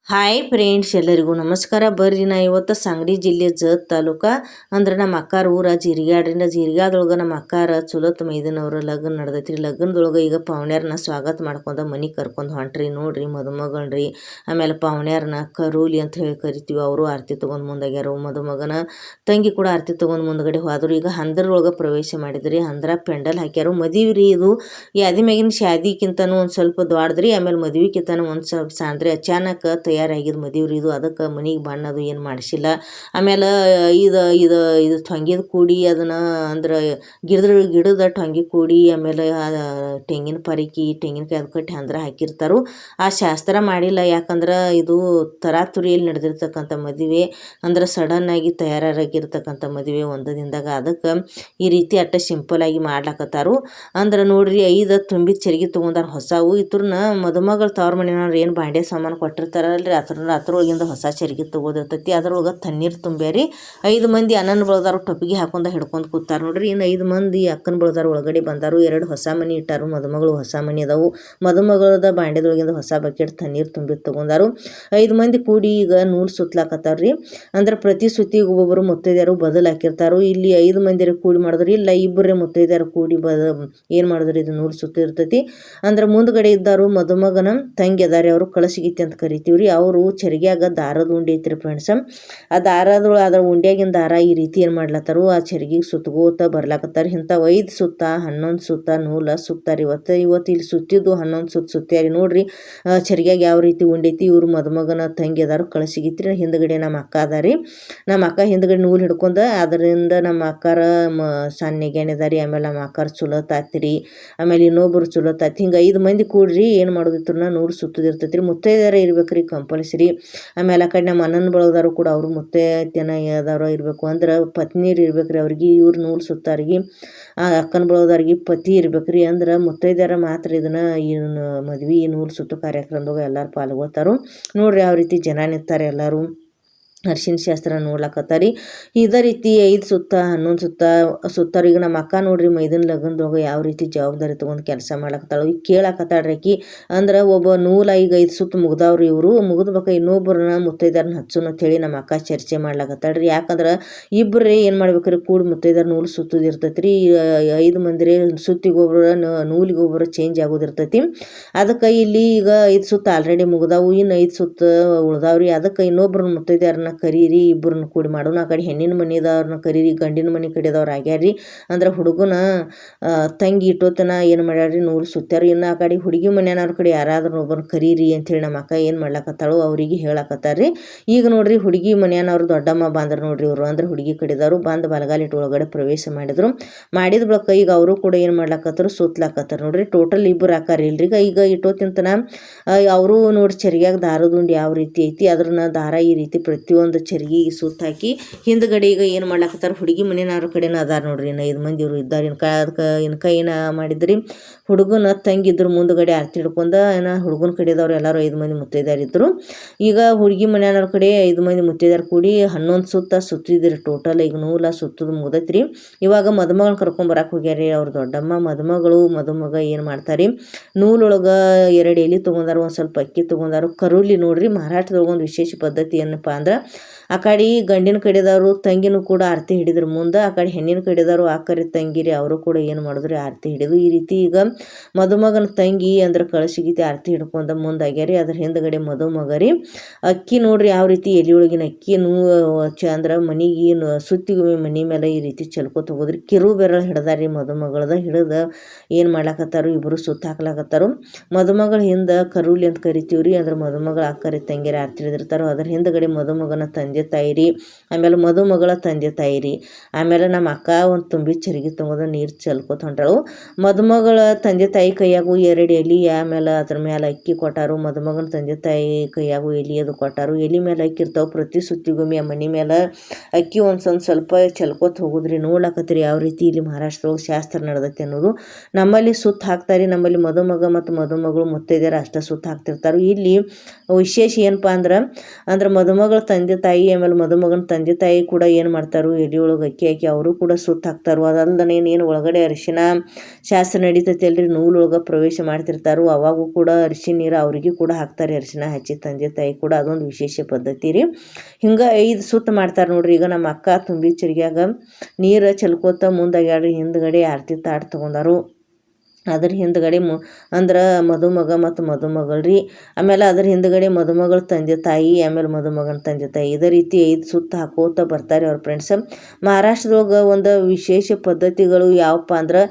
Hi friends, ಎಲ್ಲರಿಗೂ ನಮಸ್ಕಾರ. ಬರ್ರಿ ನಾ ಇವತ್ತು ಸಂಗಡಿ ಜಿಲ್ಲೆ ಜತ್ ತಾಲೂಕ ಅಂದ್ರೆ ನಮ್ಮ ಅಕ್ಕಾರ ಊರ ಜೀರಿಗಾಡ್ರಿಂದ. ಜೀರಿಗಾದೊಳಗೆ ನಮ್ಮ ಅಕ್ಕಾರ ಚಲೋತ್ ಮೈದನವ್ರ ಲಗ್ನ ನಡೆದೈತ್ರಿ. ಲಗ್ನದೊಳಗೆ ಈಗ ಪಾವಣ್ಯಾರನ್ನ ಸ್ವಾಗತ ಮಾಡ್ಕೊಂಡು ಮನೆಗೆ ಕರ್ಕೊಂಡು ಹೊಂಟ್ರಿ. ನೋಡ್ರಿ ಮದುಮಗಳ್ರಿ, ಆಮೇಲೆ ಪಾವಣ್ಯಾರನ್ನ ಕರೂಲಿ ಅಂತ ಹೇಳಿ ಕರಿತೀವಿ. ಅವರು ಆರತಿ ತೊಗೊಂಡು ಮುಂದಾಗ್ಯಾರ. ಮದುಮಗನ ತಂಗಿ ಕೂಡ ಆರತಿ ತೊಗೊಂಡು ಮುಂದ್ಗಡೆ ಹೋದ್ರು. ಈಗ ಹಂದರೊಳಗೆ ಪ್ರವೇಶ ಮಾಡಿದ್ರಿ. ಹಂದ್ರ ಪೆಂಡಲ್ ಹಾಕ್ಯಾರು. ಮದುವೆ ರೀ ಇದು ಯಾದಿ ಮ್ಯಾಗಿನ ಶಾದಿಕ್ಕಿಂತನೂ ಒಂದು ಸ್ವಲ್ಪ ದೊಡ್ಡದ್ರಿ. ಆಮೇಲೆ ಮದುವೆಕ್ಕಿಂತನೂ ಒಂದು ಸ್ವಲ್ಪ ಸಣ್ಣ್ರಿ. ಅಚಾನಕ್ ತಯಾರಾಗಿದ್ದು ಮದುವೆ ಇದು. ಅದಕ್ಕೆ ಮನೆಗೆ ಬಣ್ಣದು ಏನು ಮಾಡಿಸಿಲ್ಲ. ಆಮೇಲೆ ಇದು ಟೊಂಗಿದ ಕೂಡಿ ಅದನ್ನು ಅಂದ್ರೆ ಗಿಡದ ಟೊಂಗಿ ಕೂಡಿ ಆಮೇಲೆ ತೆಂಗಿನ ಪರಿಕಿ ತೆಂಗಿನಕಾಯಿ ಅದು ಕಟ್ಟಿ ಹಂದ್ರ ಹಾಕಿರ್ತಾರೋ. ಆ ಶಾಸ್ತ್ರ ಮಾಡಿಲ್ಲ. ಯಾಕಂದ್ರೆ ಇದು ತರಾತುರಿಯಲ್ಲಿ ನಡೆದಿರ್ತಕ್ಕಂಥ ಮದುವೆ, ಅಂದ್ರೆ ಸಡನ್ನಾಗಿ ತಯಾರಾಗಿರ್ತಕ್ಕಂಥ ಮದುವೆ ಒಂದು ದಿನದಾಗ. ಅದಕ್ಕೆ ಈ ರೀತಿ ಅಟ್ಟ ಸಿಂಪಲ್ಲಾಗಿ ಮಾಡ್ಲಕತ್ತಾರು. ಅಂದ್ರೆ ನೋಡ್ರಿ 5 ತುಂಬಿದ ಚರಿಗೆ ತೊಗೊಂಡಾರ ಹೊಸವು. ಇತ್ರನ್ನ ಮದುಮಗಳು ತವ್ರ ಮನೆಯವ್ರು ಏನು ಬಾಂಡೆ ಸಾಮಾನು ಕೊಟ್ಟಿರ್ತಾರಲ್ರಿ, ಅದ್ರೊಳಗಿಂದ ಹೊಸ ಚರಿಗೆ ತೊಗೋದಿರ್ತೈತಿ. ಅದ್ರೊಳಗೆ ತಣ್ಣೀರು ತುಂಬ್ಯಾರಿ. 5 ಮಂದಿ ಅಣ್ಣನ ಬಳದಾರು ಟೊಪಿಗೆ ಹಾಕೊಂಡು ಹಿಡ್ಕೊಂಡು ಕೂತಾರ ನೋಡ್ರಿ. ಇನ್ನು 5 ಮಂದಿ ಅಕ್ಕನ ಬಳದಾರು ಒಳಗಡೆ ಬಂದಾರು. 2 ಹೊಸ ಮನೆ ಇಟ್ಟಾರು. ಮದುಮಗಳು ಹೊಸ ಮನೆ ಅದಾವು. ಮದುಮಗಳದ ಬಾಂಡೆದೊಳಗಿಂದ ಹೊಸ ಬಕೆಟ್ ತಣ್ಣೀರು ತುಂಬಿದ್ದು ತೊಗೊಂಡಾರು. 5 ಮಂದಿ ಕೂಡಿ ಈಗ ನೂಲು ಸುತ್ತಲಾಕತ್ತಾರ್ರಿ. ಅಂದ್ರೆ ಪ್ರತಿ ಸುತ್ತಿಗೆ ಒಬ್ಬೊಬ್ಬರು ಮುತ್ತೈದ್ಯಾರು ಬದಲು ಹಾಕಿರ್ತಾರು. ಇಲ್ಲಿ 5 ಮಂದಿರ ಕೂಡಿ ಮಾಡಿದ್ರಿ. ಇಲ್ಲ ಇಬ್ಬರೇ ಮುತ್ತೈದ್ಯಾರು ಕೂಡಿ ಏನು ಮಾಡಿದ್ರಿ, ಇದು ನೂಲು ಸುತ್ತಿರ್ತೈತಿ. ಅಂದ್ರೆ ಮುಂದ್ಗಡೆ ಇದ್ದಾರು ಮದುಮಗನ ತಂಗಿ ಅದಾರಿ. ಅವರು ಕಳಸಿಗಿತ್ತಿ ಅಂತ ಕರಿತೀವ್ರಿ. ಅವರು ಚರಿಗ್ಯಾಗ ದಾರದ ಉಂಡೆ ಐತ್ರಿ ಫ್ರೆಂಡ್ಸ್. ಆ ದಾರದೊಳಗೆ ಅದ್ರ ಉಂಡ್ಯಾಗಿನ ದಾರ ಈ ರೀತಿ ಏನು ಮಾಡ್ಲತ್ತಾರು, ಆ ಚರಿಗಿಗೆ ಸುತ್ತಗೋತ ಬರ್ಲಾಕತ್ತಾರ. ಇಂಥ 5 ಸುತ್ತ 11 ಸುತ್ತ ನೂಲ ಸುತ್ತಾರಿ. ಇವತ್ತು ಇಲ್ಲಿ ಸುತ್ತಿದ್ದು 11 ಸುತ್ತ ಸುತ್ತಾರಿ. ನೋಡ್ರಿ ಚರಿಗ್ಯಾಗ ಯಾವ ರೀತಿ ಉಂಡೈತಿ. ಇವ್ರು ಮದುಮಗನ ತಂಗಿ ಅದಾರು ಕಳಸಿಗಿತ್ರಿ. ಹಿಂದ್ಗಡೆ ನಮ್ಮ ಅಕ್ಕ ಅದಾರಿ. ನಮ್ಮ ಅಕ್ಕ ಹಿಂದ್ಗಡೆ ನೂಲು ಹಿಡ್ಕೊಂಡ ಅದರಿಂದ ನಮ್ಮ ಅಕ್ಕಾರ ಸಣ್ಣ ನೆಗ್ಯಾಣಿದಾರಿ. ಆಮೇಲೆ ನಮ್ಮ ಅಕ್ಕಾರ ಚಲೋ ತಾತಿರಿ. ಆಮೇಲೆ ಇನ್ನೊಬ್ಬರು ಚಲೋ ತಾತಿ. ಹಿಂಗೆ 5 ಮಂದಿ ಕೂಡ್ರಿ ಏನು ಮಾಡೋದಿತ್ರನ ನೂಲು ಸುತ್ತದಿರ್ತೈತ್ರಿ. ಮುತ್ತೈದೆಯರ ಇರ್ಬೇಕ್ರಿ ಕಂಪಲ್ಸರಿ. ಆಮೇಲೆ ಆ ಕಡೆ ನಮ್ಮ ಅಣ್ಣನ ಬಳಗದಾರು ಕೂಡ ಅವರು ಮುತ್ತೈದೆತನ ಯಾವ್ದಾರು ಇರಬೇಕು. ಅಂದ್ರೆ ಪತ್ನಿಯರು ಇರ್ಬೇಕ್ರಿ ಅವ್ರಿಗೆ. ಇವ್ರು ನೂಲು ಸುತ್ತಾರಿಗೆ ಅಕ್ಕನ ಬಳಗದವ್ರಿಗೆ ಪತಿ ಇರ್ಬೇಕ್ರಿ. ಅಂದ್ರೆ ಮುತ್ತೈದೆಯರ ಮಾತ್ರ ಇದನ್ನ ಮದ್ವೆ ನೂಲು ಸುತ್ತು ಕಾರ್ಯಕ್ರಮದಾಗ ಎಲ್ಲರೂ ಪಾಲ್ಗೊಳ್ತಾರು. ನೋಡ್ರಿ ಯಾವ ರೀತಿ ಜನ ನಿಂತಾರೆ ಎಲ್ಲರೂ ಅರ್ಶಿನ ಶಾಸ್ತ್ರ ನೋಡ್ಲಕತ್ತಾರಿ. ಇದೇ ರೀತಿ 5 ಸುತ್ತ 11 ಸುತ್ತ ಸುತ್ತಾರು. ಈಗ ನಮ್ಮ ಅಕ್ಕ ನೋಡ್ರಿ ಮೈದನ ಲಗ್ನದೊಳಗೆ ಯಾವ ರೀತಿ ಜವಾಬ್ದಾರಿ ತೊಗೊಂಡು ಕೆಲಸ ಮಾಡ್ಲಕತ್ತಾಳು. ಈಗ ಕೇಳಾಕತ್ತಾಳ್ರಿ ಆಕಿ. ಅಂದ್ರೆ ಒಬ್ಬ ನೂಲ ಈಗ 5 ಸುತ್ತ ಮುಗ್ದವ್ರಿ. ಇವರು ಮುಗಿದ್ಬೇಕ ಇನ್ನೊಬ್ಬರನ್ನ ಮುತ್ತೈದೆಯರನ್ನ ಹಚ್ಚೋಣ ಅಂತೇಳಿ ನಮ್ಮ ಅಕ್ಕ ಚರ್ಚೆ ಮಾಡ್ಲಕತ್ತಾಳ್ರಿ. ಯಾಕಂದ್ರೆ ಇಬ್ಬರೇ ಏನು ಮಾಡ್ಬೇಕ್ರಿ, ಕೂಡಿ ಮುತ್ತೈದೆಯರ ನೂಲು ಸುತ್ತೋದಿರ್ತೈತ್ರಿ. 5 ಮಂದಿರೇ ಸುತ್ತಿಗೊಬ್ಬರ ನೂಲಿಗೊಬ್ಬರು ಚೇಂಜ್ ಆಗೋದಿರ್ತೈತಿ. ಅದಕ್ಕೆ ಇಲ್ಲಿ ಈಗ 5 ಸುತ್ತ ಆಲ್ರೆಡಿ ಮುಗ್ದಾವು. ಇನ್ನು 5 ಸುತ್ತ ಉಳ್ದಾವ್ರಿ. ಅದಕ್ಕೆ ಇನ್ನೊಬ್ಬರನ್ನ ಮುತ್ತೈದೆಯರನ್ನ ಕರೀರಿ, ಇಬ್ಬರನ್ನ ಕೂಡಿ ಮಾಡೋಣ. ಆ ಕಡೆ ಹೆಣ್ಣಿನ ಮನೆದವ್ರನ್ನ ಕರೀರಿ, ಗಂಡಿನ ಮನೆ ಕಡೆದವ್ರು ಆಗ್ಯಾರ್ರಿ. ಅಂದ್ರೆ ಹುಡುಗನ ತಂಗಿ ಇಟ್ಟೋತನ ಏನು ಮಾಡ್ಯಾರ್ರಿ, ನೂಲು ಸುತ್ತಾರು. ಇನ್ನು ಆ ಕಡೆ ಹುಡುಗಿ ಮನೆಯವ್ರ ಕಡೆ ಯಾರಾದ್ರೂ ಒಬ್ಬರನ್ನ ಕರೀರಿ ಅಂಥೇಳಿ ನಮ್ಮ ಅಕ್ಕ ಏನು ಮಾಡ್ಲಕತ್ತಾಳು ಅವರಿಗೆ ಹೇಳಕತ್ತಾರ್ರಿ. ಈಗ ನೋಡ್ರಿ ಹುಡುಗಿ ಮನೆಯವ್ರು ದೊಡ್ಡಮ್ಮ ಬಂದ್ರೆ ನೋಡ್ರಿ ಇವರು. ಅಂದ್ರೆ ಹುಡುಗಿ ಕಡೆದವರು ಬಂದು ಬಲಗಾಲಿಟ್ಟು ಒಳಗಡೆ ಪ್ರವೇಶ ಮಾಡಿದ ಬಳಿಕ ಈಗ ಅವರು ಕೂಡ ಏನು ಮಾಡ್ಲಕತ್ತಾರು, ಸುತ್ತಲಾಕತ್ತಾರ ನೋಡ್ರಿ. ಟೋಟಲ್ 2 ಆಕಾರ ಇಲ್ರಿ. ಈಗ ಇಟ್ಟೋತಿಂತನ ಅವರು ನೋಡಿ ಚರಿಗ್ಯಾಗ ದಾರದುಂಡು ಯಾವ ರೀತಿ ಐತಿ ಅದ್ರನ್ನ ದಾರ ಈ ರೀತಿ ಪ್ರತಿಯೊಂದು ಚರಿಗಿಗೆ ಸುತ್ತ ಹಾಕಿ ಹಿಂದ್ಗಡೆ ಈಗ ಏನು ಮಾಡ್ಲಾಕತ್ತಾರ, ಹುಡುಗಿ ಮನೆಯವ್ರ ಕಡೆನ ಅದಾರ ನೋಡ್ರಿ. ಇನ್ನು 5 ಮಂದಿ ಇವರು ಇದ್ದಾರೆ. ಇನ್ಕ ಏನು ಮಾಡಿದ್ರಿ, ಹುಡುಗನ ತಂಗಿದ್ರು ಮುಂದ್ಗಡೆ ಆರತಿ ಹಿಡ್ಕೊಂಡ ಹುಡುಗನ ಕಡೆದವ್ರು ಎಲ್ಲರೂ 5 ಮಂದಿ ಮುತ್ತೈದೆಯರಿದ್ರು. ಈಗ ಹುಡುಗಿ ಮನೆಯವ್ರ ಕಡೆ 5 ಮಂದಿ ಮುತ್ತೈದೆಯರು ಕೂಡಿ 11 ಸುತ್ತ ಸುತ್ತಿದ್ರಿ ಟೋಟಲ್. ಈಗ ನೂಲ ಸುತ್ತದು ಮುಗ್ದೈತ್ರಿ. ಇವಾಗ ಮದುಮಗಳನ್ನ ಕರ್ಕೊಂಬರಕ್ಕೆ ಹೋಗ್ಯಾರಿ ಅವ್ರ ದೊಡ್ಡಮ್ಮ. ಮದುಮಗ ಏನು ಮಾಡ್ತಾರೆ, ನೂಲೊಳಗೆ 2 ಎಲೆ ತೊಗೊಂಡಾರು, ಒಂದು ಸ್ವಲ್ಪ ಅಕ್ಕಿ ತೊಗೊಂಡಾರು. ಕರುಲಿ ನೋಡ್ರಿ ಮಹಾರಾಷ್ಟ್ರದೊಳಗೆ ಒಂದು ವಿಶೇಷ ಪದ್ಧತಿ ಏನಪ್ಪ ಅಂದ್ರೆ, ಆ ಕಡೆ ಗಂಡಿನ ಕಡೆದವರು ತಂಗಿನೂ ಕೂಡ ಆರತಿ ಹಿಡಿದ್ರು ಮುಂದೆ. ಆ ಕಡೆ ಹೆಣ್ಣಿನ ಕಡೆದವರು ಆಕರಿ ತಂಗಿರಿ ಅವರು ಕೂಡ ಏನು ಮಾಡಿದ್ರು ಆರತಿ ಹಿಡಿದು. ಈ ರೀತಿ ಈಗ ಮದುಮಗನ ತಂಗಿ ಅಂದ್ರೆ ಕಳಸಿಗೀತಿ ಆರತಿ ಹಿಡ್ಕೊಂಡ ಮುಂದಾಗ್ಯಾರಿ. ಅದ್ರ ಹಿಂದ್ಗಡೆ ಮದುಮಗರಿ ಅಕ್ಕಿ ನೋಡ್ರಿ ಯಾವ ರೀತಿ ಎಲೆಯೊಳಗಿನ ಅಕ್ಕಿ ಅಂದ್ರೆ ಮನೆಗೆ ಸುತ್ತಿಗೆ ಮನೆ ಮೇಲೆ ಈ ರೀತಿ ಚಲ್ಕೋತ ಹೋಗೋದ್ರಿ. ಕಿರು ಬೆರಳು ಹಿಡ್ದಾರಿ ಮದುಮಗಳದ. ಹಿಡಿದ ಏನು ಮಾಡ್ಲಾಕತ್ತಾರು, ಇಬ್ಬರು ಸುತ್ತ ಹಾಕ್ಲಾಕತ್ತಾರು. ಮದುಮಗಳ ಹಿಂದೆ ಕರುಲಿ ಅಂತ ಕರಿತೀವ್ರಿ. ಅಂದ್ರೆ ಮದುಮಗಳ ಆಕರಿ ತಂಗಿಯರು ಆರತಿ ಹಿಡಿದಿರ್ತಾರೋ. ಅದ್ರ ಹಿಂದ್ಗಡೆ ಮದುಮಗನ ತಂದೆ ತಾಯಿರಿ, ಆಮೇಲೆ ಮದುಮಗಳ ತಂದೆ ತಾಯಿರಿ. ಆಮೇಲೆ ನಮ್ಮ ಅಕ್ಕ ಒಂದು ತುಂಬಿ ಚರಿಗೆ ತಗೊಂಡು ನೀರು ಚಲ್ಕೋತ ಹೊಂಟಾಳು. ಮದುಮಗಳ ತಂದೆ ತಾಯಿ ಕೈಯಾಗೂ 2 ಎಲೆ, ಆಮೇಲೆ ಅದ್ರ ಮೇಲೆ ಅಕ್ಕಿ ಕೊಟ್ಟಾರು. ಮದುಮಗನ ತಂದೆ ತಾಯಿ ಕೈಯಾಗೂ ಎಲೆ ಅದು ಕೊಟ್ಟಾರು. ಎಲೆ ಮೇಲೆ ಅಕ್ಕಿ ಇರ್ತಾವೆ. ಪ್ರತಿ ಸುತ್ತಿಗೊಮ್ಮೆ ಆ ಮನೆ ಮೇಲೆ ಅಕ್ಕಿ ಒಂದು ಸ್ವಲ್ಪ ಚಲ್ಕೋತ ಹೋಗುದ್ರಿ. ನೋಡ್ಲಾಕತ್ತೀರಿ ಯಾವ ರೀತಿ ಇಲ್ಲಿ ಮಹಾರಾಷ್ಟ್ರದೊಳಗೆ ಶಾಸ್ತ್ರ ನಡೆದೈತೆ ಅನ್ನೋದು. ನಮ್ಮಲ್ಲಿ ಸುತ್ತ ಹಾಕ್ತಾರೆ. ನಮ್ಮಲ್ಲಿ ಮದುಮಗ ಮತ್ತು ಮದುಮಗಳು ಮುತ್ತೈದೆಯರು ಅಷ್ಟೇ ಸುತ್ತ ಹಾಕ್ತಿರ್ತಾರೆ. ಇಲ್ಲಿ ವಿಶೇಷ ಏನಪ್ಪ ಅಂದ್ರೆ ಮದುಮಗಳ ತಂದೆ ತಂದೆ ತಾಯಿ ಆಮೇಲೆ ಮದುಮಗನ ತಂದೆ ತಾಯಿ ಕೂಡ ಏನು ಮಾಡ್ತಾರೋ ಎಲೆ ಒಳಗೆ ಅಕ್ಕಿ ಹಾಕಿ ಅವರು ಕೂಡ ಸುತ್ತ ಹಾಕ್ತಾರೋ. ಅದಲ್ಲದೆ ಏನು ಒಳಗಡೆ ಅರಿಶಿನ ಶಾಸ್ತ್ರ ನಡೀತೈತಿ ಅಲ್ರಿ, ನೂಲೊಳಗೆ ಪ್ರವೇಶ ಮಾಡ್ತಿರ್ತಾರೋ ಅವಾಗೂ ಕೂಡ ಅರಿಶಿನ ನೀರು ಅವ್ರಿಗೆ ಕೂಡ ಹಾಕ್ತಾರೆ, ಅರಿಶಿನ ಹಚ್ಚಿ ತಂದೆ ತಾಯಿ ಕೂಡ. ಅದೊಂದು ವಿಶೇಷ ಪದ್ಧತಿ ರೀ. ಹಿಂಗೆ 5 ಸುತ್ತ ಮಾಡ್ತಾರೆ ನೋಡ್ರಿ. ಈಗ ನಮ್ಮ ಅಕ್ಕ ತುಂಬಿ ಚರಿಗ್ಯಾಗ ನೀರು ಚೆಲ್ಕೋತ ಮುಂದಾಗ್ಯಾಡ್ರಿ, ಹಿಂದ್ಗಡೆ ಆರತಿ ತಾಟ್ ತೊಗೊಂಡಾರು. ಅದ್ರ ಹಿಂದ್ಗಡೆ ಅಂದ್ರೆ ಮದುಮಗ ಮತ್ತು ಮದುಮಗಳು ರೀ. ಆಮೇಲೆ ಅದ್ರ ಹಿಂದ್ಗಡೆ ಮದುಮಗಳ ತಂದೆ ತಾಯಿ, ಆಮೇಲೆ ಮದುಮಗನ ತಂದೆ ತಾಯಿ. ಇದೇ ರೀತಿ 5 ಸುತ್ತ ಹಾಕೋತ ಬರ್ತಾರೆ ಅವ್ರ ಫ್ರೆಂಡ್ಸ್. ಮಹಾರಾಷ್ಟ್ರದೊಳಗೆ ಒಂದು ವಿಶೇಷ ಪದ್ಧತಿಗಳು ಯಾವಪ್ಪ ಅಂದ್ರೆ,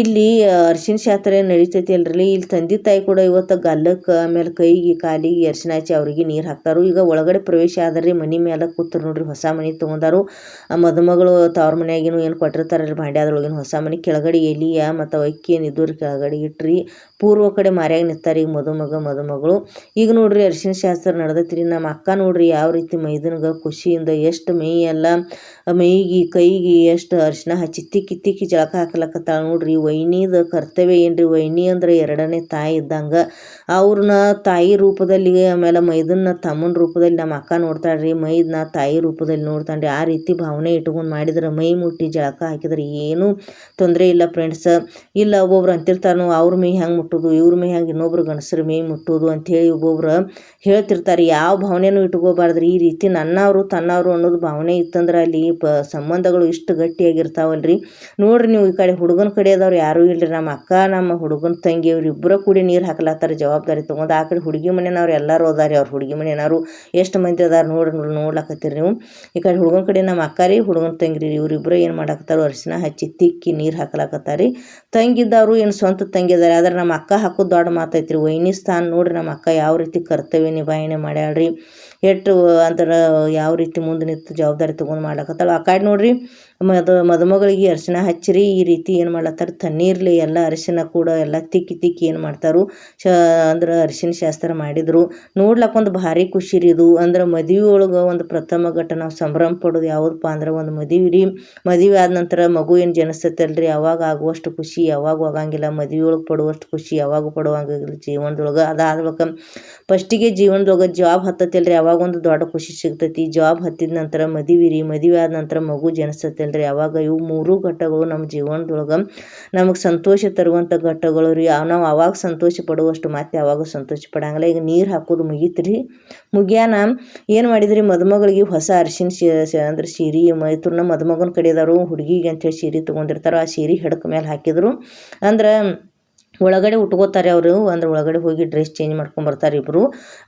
ಇಲ್ಲಿ ಅರಿಶಿನ ಶಾಸ್ತ್ರ ನಡೀತೈತಿ ಅಲ್ರಿ, ಇಲ್ಲಿ ತಂದೆ ತಾಯಿ ಕೂಡ ಇವತ್ತು ಗಲ್ಲಕ್ಕೆ ಆಮೇಲೆ ಕೈಗೆ ಕಾಲಿಗೆ ಅರಿಶಿನ ಹಚ್ಚಿ ಅವ್ರಿಗೆ ನೀರು ಹಾಕ್ತಾರು. ಈಗ ಒಳಗಡೆ ಪ್ರವೇಶ ಆದ್ರಿ, ಮನೆ ಮೇಲೆ ಕೂತ್ರು ನೋಡ್ರಿ, ಹೊಸ ಮನೆ ತೊಗೊಂಡಾರು. ಆ ಮದುಮಗಳು ತವ್ರ ಮನೆಯಾಗಿನೂ ಏನು ಕೊಟ್ಟಿರ್ತಾರಲ್ರಿ ಭಾಂಡ್ಯದೊಳಗಿನ ಹೊಸ ಮನೆ ಕೆಳಗಡೆ ಎಲಿಯ ಮತ್ತು ಅಕ್ಕಿ ಏನಿದ್ದು ಕೆಳಗಡೆ ಇಟ್ರಿ ಪೂರ್ವ ಕಡೆ ಮಾರ್ಯಾಗ ನಿಂತಾರೆ ಈಗ ಮದುಮಗ ಮದುಮಗಳು. ಈಗ ನೋಡ್ರಿ ಅರಿಶಿನ ಶಾಸ್ತ್ರ ನಡೆದೈತ್ರಿ. ನಮ್ಮ ಅಕ್ಕ ನೋಡ್ರಿ ಯಾವ ರೀತಿ ಮೈದನ್ಗೆ ಖುಷಿಯಿಂದ ಎಷ್ಟು ಮೈಯೆಲ್ಲ ಮೈಗೆ ಕೈಗೆ ಎಷ್ಟು ಅರಿಶಿನ ಹಚ್ಚಿ ತಿಕ್ಕಿ ತಿಕ್ಕಿ ಜಳಕ ಹಾಕ್ಲಕತ್ತಾಳ ನೋಡ್ರಿ. ವೈನಿದ ಕರ್ತವ್ಯ ಏನ್ರಿ, ವೈನಿ ಅಂದ್ರೆ 2ನೇ ತಾಯಿ ಇದ್ದಂಗೆ. ಅವ್ರನ್ನ ತಾಯಿ ರೂಪದಲ್ಲಿ ಆಮೇಲೆ ಮೈದನ್ನ ತಮ್ಮನ ರೂಪದಲ್ಲಿ ನಮ್ಮ ಅಕ್ಕ ನೋಡ್ತಾಳ್ರಿ, ಮೈದನ್ನ ತಾಯಿ ರೂಪದಲ್ಲಿ ನೋಡ್ತಾನ್ರಿ. ಆ ರೀತಿ ಭಾವನೆ ಇಟ್ಕೊಂಡು ಮಾಡಿದ್ರೆ ಮೈ ಮುಟ್ಟಿ ಜಳಕ ಹಾಕಿದ್ರೆ ಏನೂ ತೊಂದರೆ ಇಲ್ಲ ಫ್ರೆಂಡ್ಸ್. ಇಲ್ಲ ಒಬ್ಬೊಬ್ರು ಅಂತಿರ್ತಾರೋ ಅವ್ರ ಮೈ ಹೆಂಗೆ ಮುಟ್ಟೋದು, ಇವ್ರ ಮೈ ಹೆಂಗೆ ಇನ್ನೊಬ್ರು ಗಂಡಸ್ರ ಮೈ ಮುಟ್ಟೋದು ಅಂಥೇಳಿ ಒಬ್ಬೊಬ್ರು ಹೇಳ್ತಿರ್ತಾರೆ. ಯಾವ ಭಾವನೆನೂ ಇಟ್ಕೋಬಾರ್ದ್ರಿ. ಈ ರೀತಿ ನನ್ನವರು ತನ್ನವರು ಅನ್ನೋದು ಭಾವನೆ ಇತ್ತಂದ್ರೆ ಅಲ್ಲಿ ಸಂಬಂಧಗಳು ಇಷ್ಟು ಗಟ್ಟಿಯಾಗಿರ್ತಾವಲ್ರಿ. ನೋಡ್ರಿ ನೀವು ಈ ಕಡೆ ಹುಡುಗನ ಕಡೆಯದವ್ರು ಯಾರೂ ಇಲ್ಲರಿ, ನಮ್ಮ ಅಕ್ಕ ನಮ್ಮ ಹುಡುಗನ ತಂಗಿ ಇವ್ರಿಬ್ಬರು ಕೂಡಿ ನೀರು ಹಾಕ್ಲತ್ತಾರೆ ಜವಾಬ್ದಾರಿ ತೊಗೊಂಡು. ಆ ಕಡೆ ಹುಡುಗಿ ಮನೆಯವ್ರು ಎಲ್ಲರೂ ಅದಾರಿ, ಅವ್ರ ಹುಡುಗಿ ಮನೆಯವರು ಎಷ್ಟು ಮಂದಿ ಅದಾರ ನೋಡ್ಲಕತ್ತೀರಿ ನೀವು. ಈ ಕಡೆ ಹುಡುಗನ ಕಡೆ ನಮ್ಮ ಅಕ್ಕ ರೀ, ಹುಡುಗನ ತಂಗಿ ರೀ, ಇವ್ರಿಬ್ಬರು ಏನು ಮಾಡಾಕತ್ತಾರೋ ಅರಿಶಿನ ಹಚ್ಚಿ ತಿಕ್ಕಿ ನೀರು ಹಾಕ್ಲಕತ್ತಾರಿ. ತಂಗಿದ್ದವರು ಏನು ಸ್ವಂತ ತಂಗಿದಾರೆ, ಆದ್ರೆ ನಮ್ಮ ಅಕ್ಕ ಹಾಕೋದು ದೊಡ್ಡ ಮಾತೈತ್ರಿ. ವೈನಿ ಸ್ಥಾನ ನೋಡ್ರಿ ನಮ್ಮ ಅಕ್ಕ ಯಾವ ರೀತಿ ಕರ್ತವ್ಯ ನಿಭಾವಣೆ ಮಾಡ್ಯಾಳ್ರಿ, ಎಷ್ಟು ಅಂದ್ರೆ ಯಾವ ರೀತಿ ಮುಂದೆ ನಿಂತು ಜವಾಬ್ದಾರಿ ತೊಗೊಂಡು ಮಾಡ್ಲಕತ್ತಾಳ. ಆ ಕಡೆ ನೋಡ್ರಿ ಮದುಮಗಳಿಗೆ ಅರಿಶಿನ ಹಚ್ಚಿರಿ ಈ ರೀತಿ ಏನು ಮಾಡ್ಲತ್ತಾರೆ, ತಣ್ಣೀರ್ಲಿ ಎಲ್ಲ ಅರಿಶಿನ ಕೂಡ ಎಲ್ಲ ತಿಕ್ಕಿ ತಿಕ್ಕಿ ಏನು ಮಾಡ್ತಾರೋ ಅಂದ್ರೆ ಅರಿಶಿನ ಶಾಸ್ತ್ರ ಮಾಡಿದರು. ನೋಡ್ಲಕ್ಕೊಂದು ಭಾರಿ ಖುಷಿ ರೀ ಇದು. ಅಂದ್ರೆ ಮದುವೆ ಒಳಗೆ ಒಂದು ಪ್ರಥಮ ಘಟ್ಟ ನಾವು ಸಂಭ್ರಮ ಪಡೋದು ಯಾವುದಪ್ಪ ಅಂದ್ರೆ ಒಂದು ಮದುವೆ ರೀ. ಮದುವೆ ಆದ ನಂತರ ಮಗು ಏನು ಜನಿಸ್ತೈತಲ್ರಿ ಅವಾಗ ಆಗುವಷ್ಟು ಖುಷಿ ಯಾವಾಗೂ ಆಗಂಗಿಲ್ಲ. ಮದುವೆ ಒಳಗೆ ಪಡುವಷ್ಟು ಖುಷಿ ಯಾವಾಗೂ ಪಡುವಂಗಿಲ್ಲ ಜೀವನದೊಳಗೆ. ಅದಾದ್ಮೇಲೆ ಫಸ್ಟಿಗೆ ಜೀವನದೊಳಗೆ ಜಾಬ್ ಹತ್ತೈತಲ್ರಿ ಅವಾಗ ಒಂದು ದೊಡ್ಡ ಖುಷಿ ಸಿಗ್ತೈತಿ. ಜಾಬ್ ಹತ್ತಿದ ನಂತರ ಮದುವೆ ರೀ, ಮದುವೆ ಆದ ನಂತರ ಮಗು ಜನಿಸ್ತೈತಲ್ರಿ ಅವಾಗ. ಇವು 3 ಘಟ್ಟಗಳು ನಮ್ಮ ಜೀವನದೊಳಗೆ ನಮಗೆ ಸಂತೋಷ ತರುವಂಥ ಘಟ್ಟಗಳು ರೀ. ನಾವು ಅವಾಗ ಸಂತೋಷ ಪಡುವಷ್ಟು ಮತ್ತೆ ಅವಾಗ ಸಂತೋಷ ಪಡಂಗಿಲ್ಲ. ಈಗ ನೀರು ಹಾಕೋದು ಮುಗೀತ್ರಿ. ಮುಗಿಯಾನ ಏನು ಮಾಡಿದ್ರಿ, ಮದುಮಗಳಿಗೆ ಹೊಸ ಅರಿಶಿನ ಅಂದ್ರೆ ಸೀರೆ ಮೈತುರ್ನ ಮದುಮಗನ ಕಡೆದವರು ಹುಡುಗಿಗೆ ಅಂಥೇಳಿ ಸೀರೆ ತೊಗೊಂಡಿರ್ತಾರೋ ಆ ಸೀರೆ ಹೆಡಕ ಮೇಲೆ ಹಾಕಿದ್ರು. ಅಂದ್ರೆ ಒಳಗಡೆ ಉಟ್ಕೋತಾರೆ ಅವರು, ಅಂದ್ರೆ ಒಳಗಡೆ ಹೋಗಿ ಡ್ರೆಸ್ ಚೇಂಜ್ ಮಾಡ್ಕೊಂಬರ್ತಾರೆ ಇಬ್ಬರು.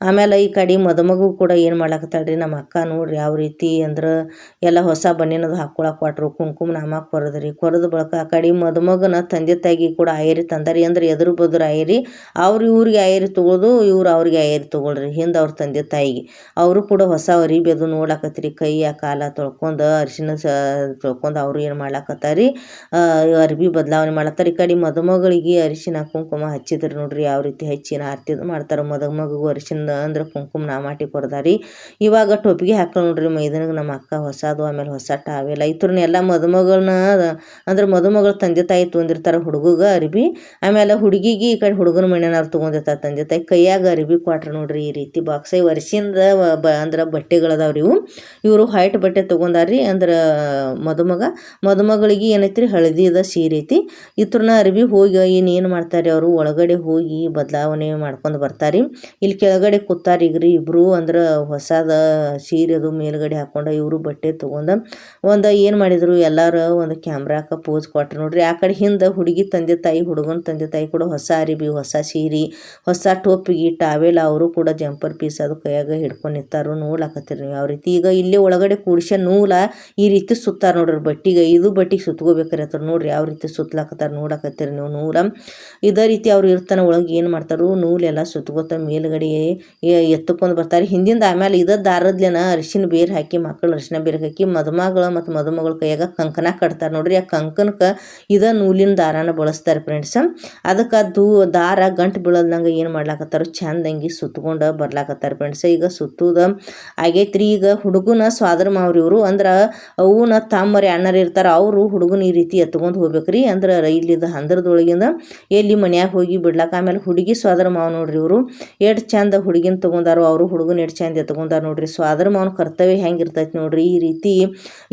ಆಮೇಲೆ ಈ ಕಡೆ ಮದುಮಗು ಕೂಡ ಏನು ಮಾಡ್ಲಕತ್ತಾಳ್ರಿ ನಮ್ಮ ಅಕ್ಕ ನೋಡ್ರಿ ಯಾವ ರೀತಿ ಅಂದ್ರೆ ಎಲ್ಲ ಹೊಸ ಬಣ್ಣಿನದು ಹಾಕ್ಕೊಳಕ್ಕೆ ಕೊಟ್ರು, ಕುಂಕುಮ ನಾಮ ಕೊರದ್ರಿ. ಕೊರದ ಬಳಕ ಆ ಕಡೆ ಮದುಮಗನ ತಂದೆ ತಾಯಿಗೆ ಕೂಡ ಆಯರಿ ತಂದಾರಿ. ಅಂದ್ರೆ ಎದುರು ಬದುರು ಆಯರಿ, ಅವ್ರು ಇವ್ರಿಗೆ ಆಯರಿ ತೊಗೊಳೋದು, ಇವ್ರು ಅವ್ರಿಗೆ ಆಯರಿ ತೊಗೊಳ್ರಿ. ಹಿಂದೆ ಅವ್ರ ತಂದೆ ತಾಯಿಗೆ ಅವರು ಕೂಡ ಹೊಸ ಅರಿಬಿ ಅದು ನೋಡ್ಲಕತ್ರಿ. ಕೈಯ ಕಾಲ ತೊಳ್ಕೊಂಡು ಅರಿಶಿನ ತೊಳ್ಕೊಂಡು ಅವರು ಏನು ಮಾಡ್ಲಕತ್ತಾರಿ ಅರ್ಬಿ ಬದಲಾವಣೆ ಮಾಡ್ಲತ್ತಾರೆ. ಈ ಕಡೆ ಮದುಮಗಳಿಗೆ ಅರಿಶಿನ ಕುಂಕುಮ ಹಚ್ಚಿದ್ರು ನೋಡ್ರಿ ಯಾವ ರೀತಿ ಹಚ್ಚಿನ ಆರತಿ ಮಾಡ್ತಾರೆ. ಮದುಮಗಿಗೂ ಅರಿಶಿನ ಅಂದ್ರೆ ಕುಂಕುಮ ನಾಮಾಟಿ ಕೊಡ್ದಾರಿ. ಇವಾಗ ಟೊಪ್ಪಿಗೆ ಹಾಕಲ್ ನೋಡ್ರಿ ಮೈದನಿಗೆ ನಮ್ಮ ಅಕ್ಕ ಹೊಸದು, ಆಮೇಲೆ ಹೊಸ ಟಾವೆಲ್ಲ ಇತ್ರನ್ನ ಎಲ್ಲ ಮದುಮಗಳನ್ನ ಅಂದ್ರೆ ಮದುಮಗಳ ತಂದೆ ತಾಯಿ ತೊಗೊಂಡಿರ್ತಾರೆ ಹುಡುಗಗ ಅರಿಬಿ. ಆಮೇಲೆ ಹುಡುಗಿಗೆ ಈ ಕಡೆ ಹುಡುಗನ ಮನೆಯವ್ರು ತೊಗೊಂಡಿರ್ತಾರೆ ತಂದೆ ತಾಯಿ. ಕೈಯಾಗ ಅರಿಬಿ ಕೊಟ್ರು ನೋಡ್ರಿ ಈ ರೀತಿ ಬಾಕ್ಸ್. ಅರಿಶಿಂದ ಅಂದ್ರೆ ಬಟ್ಟೆಗಳದಾವ್ರಿ ಇವರು ವೈಟ್ ಬಟ್ಟೆ ತೊಗೊಂಡಾರ್ರಿ. ಅಂದ್ರೆ ಮದುಮಗಳಿಗೆ ಏನೈತ್ರಿ ಹಳದಿದ ಸೀರೆ ಐತಿ. ಇತ್ರನ್ನ ಅರಿಬಿ ಹೋಗಿ ಏನು ಮಾಡ್ತಾರೆ ಅವರು ಒಳಗಡೆ ಹೋಗಿ ಬದಲಾವಣೆ ಮಾಡ್ಕೊಂಡು ಬರ್ತಾರೆ. ಇಲ್ಲಿ ಕೆಳಗಡೆ ಕೂತಾರ ಈಗ್ರಿ ಇಬ್ರು. ಅಂದ್ರೆ ಹೊಸದ ಸೀರೆ ಅದು ಮೇಲ್ಗಡೆ ಹಾಕೊಂಡು ಇವರು ಬಟ್ಟೆ ತೊಗೊಂಡು ಒಂದು ಏನು ಮಾಡಿದ್ರು ಎಲ್ಲರೂ ಒಂದು ಕ್ಯಾಮ್ರಾಕ ಪೋಸ್ ಕೊಟ್ರು ನೋಡ್ರಿ. ಆ ಕಡೆ ಹಿಂದೆ ಹುಡುಗಿ ತಂದೆ ತಾಯಿ ಹುಡುಗನ ತಂದೆ ತಾಯಿ ಕೂಡ ಹೊಸ ಅರಿಬಿ ಹೊಸ ಸೀರೆ ಹೊಸ ಟೋಪಿಗೆ ಟಾವೆಲ್ ಅವರು ಕೂಡ ಜಂಪರ್ ಪೀಸ್ ಅದು ಕೈಯಾಗ ಹಿಡ್ಕೊಂಡು ನಿಂತಾರು. ನೋಡ್ಲಾಕತ್ತೀರಿ ನೀವು ಯಾವ ರೀತಿ. ಈಗ ಇಲ್ಲೇ ಒಳಗಡೆ ಕೂಡ್ಸ ನೂಲ ಈ ರೀತಿ ಸುತ್ತಾರ ನೋಡ್ರಿ ಬಟ್ಟಿಗೆ. ಇದು ಬಟ್ಟಿಗೆ ಸುತ್ಕೋಬೇಕಾರೆ ಹತ್ರ ನೋಡ್ರಿ ಯಾವ ರೀತಿ ಸುತ್ತಲಾಕತ್ತಾರ ನೋಡಕತ್ತೀರಿ ನೀವು ನೂಲ. ಇದೇ ರೀತಿ ಅವ್ರು ಇರ್ತಾನೆ ಒಳಗೆ ಏನು ಮಾಡ್ತಾರೋ ನೂಲೆಲ್ಲ ಸುತ್ಕೋತ ಮೇಲ್ಗಡೆ ಎತ್ತಕೊಂಡು ಬರ್ತಾರೆ ಹಿಂದಿಂದ. ಆಮೇಲೆ ಇದ ದಾರದ್ಲೇನ ಅರಿಶಿನ ಬೇರು ಹಾಕಿ ಮಕ್ಕಳು ಅರಿಶಿನ ಬೇರು ಹಾಕಿ ಮದುಮಗಳ ಮತ್ತು ಮದುಮಗಳ ಕೈಯಾಗ ಕಂಕಣ ಕಟ್ತಾರೆ ನೋಡ್ರಿ. ಆ ಕಂಕನಕ್ಕೆ ಇದ ನೂಲಿನ ದಾರಾನ ಬಳಸ್ತಾರೆ ಫ್ರೆಂಡ್ಸ್. ಅದಕ್ಕೆ ಅದು ದಾರ ಗಂಟು ಬೀಳೋದಂಗೆ ಏನು ಮಾಡ್ಲಾಕತ್ತಾರೋ ಚಂದಂಗಿ ಸುತ್ಕೊಂಡು ಬರ್ಲಾಕತ್ತಾರೆ ಫ್ರೆಂಡ್ಸ್. ಈಗ ಸುತ್ತುದ ಆಗೈತ್ರಿ. ಈಗ ಹುಡುಗನ ಸ್ವಾದರ ಮಾವ್ರಿ ಇವರು. ಅಂದ್ರೆ ಅವನ ತಮ್ಮರಿ ಅಣ್ಣರು ಇರ್ತಾರೆ ಅವರು ಹುಡುಗನ ಈ ರೀತಿ ಎತ್ಕೊಂಡು ಹೋಗ್ಬೇಕ್ರಿ. ಅಂದ್ರೆ ಇಲ್ಲಿದ ಹಂದರದೊಳಗಿಂದ ಎಲ್ಲಿ ಇಲ್ಲಿ ಮನ್ಯಾಗ ಹೋಗಿ ಬಿಡ್ಲಾಕ. ಆಮೇಲೆ ಹುಡುಗಿ ಸೋದರ ಮಾವ ನೋಡ್ರಿ ಇವರು ಎಷ್ಟು ಚಂದ ಹುಡುಗಿನ ತೊಗೊಂಡಾರು, ಅವರು ಹುಡುಗನ ಎಷ್ಟು ಚಂದ ಎತ್ಕೊಂಡಾರ ನೋಡ್ರಿ. ಸೋದರ ಮಾವನ ಕರ್ತವ್ಯ ಹೆಂಗಿರ್ತೈತಿ ನೋಡ್ರಿ. ಈ ರೀತಿ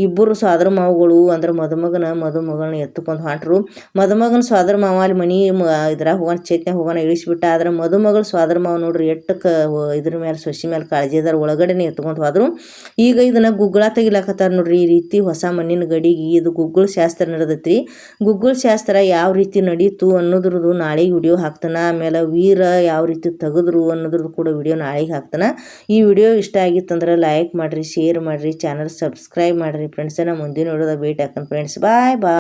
ಇಬ್ಬರು ಸೋದರ ಮಾವುಗಳು ಅಂದ್ರೆ ಮದುಮಗಳನ್ನ ಎತ್ಕೊಂಡು ಹೊಂಟ್ರು. ಮದುಮಗನ ಸೋದರ ಮಾವ ಅಲ್ಲಿ ಮನಿ ಇದ್ರಾಗ ಹೋಗೋಣ ಚೇತ್ನಾಗ ಹೋಗೋಣ ಇಳಿಸ್ಬಿಟ್ಟ. ಆದ್ರೆ ಮದುಮಗಳು ಸೋದರ ಮಾವ ನೋಡ್ರಿ ಇದ್ರ ಮೇಲೆ ಸೊಸಿ ಮೇಲೆ ಕಾಳಜಿ ಅದಾರ, ಒಳಗಡೆನೆ ಎತ್ಕೊಂಡು ಹೋದ್ರು. ಈಗ ಇದನ್ನ ಗುಗ್ಗಳ ತೆಗಿಲಾಕತ್ತಾರ ನೋಡ್ರಿ. ಈ ರೀತಿ ಹೊಸ ಮಣ್ಣಿನ ಗಡಿಗೆ ಇದು ಗುಗ್ಗಳ ಶಾಸ್ತ್ರ ನಡೆದೈತ್ರಿ. ಗುಗ್ಗಳ ಶಾಸ್ತ್ರ ಯಾವ ರೀತಿ ನಡೀತು ಅನ್ನೋದ್ರದ್ದು ನಾಳೆಗೆ ವಿಡಿಯೋ ಹಾಕ್ತಾನ. ಆಮೇಲೆ ವೀರ ಯಾವ ರೀತಿ ತೆಗೆದ್ರು ಅನ್ನೋದ್ರದ್ದು ಕೂಡ ವಿಡಿಯೋ ನಾಳೆಗೆ ಹಾಕ್ತಾನ. ಈ ವಿಡಿಯೋ ಇಷ್ಟ ಆಗಿತ್ತಂದ್ರೆ ಲೈಕ್ ಮಾಡಿರಿ, ಶೇರ್ ಮಾಡಿರಿ, ಚಾನಲ್ ಸಬ್ಸ್ಕ್ರೈಬ್ ಮಾಡಿರಿ ಫ್ರೆಂಡ್ಸ್. ಮುಂದಿನ ವಿಡಿಯೋದ ಭೇಟಿ ಹಾಕೋಣ ಫ್ರೆಂಡ್ಸ್. ಬಾಯ್ ಬಾಯ್.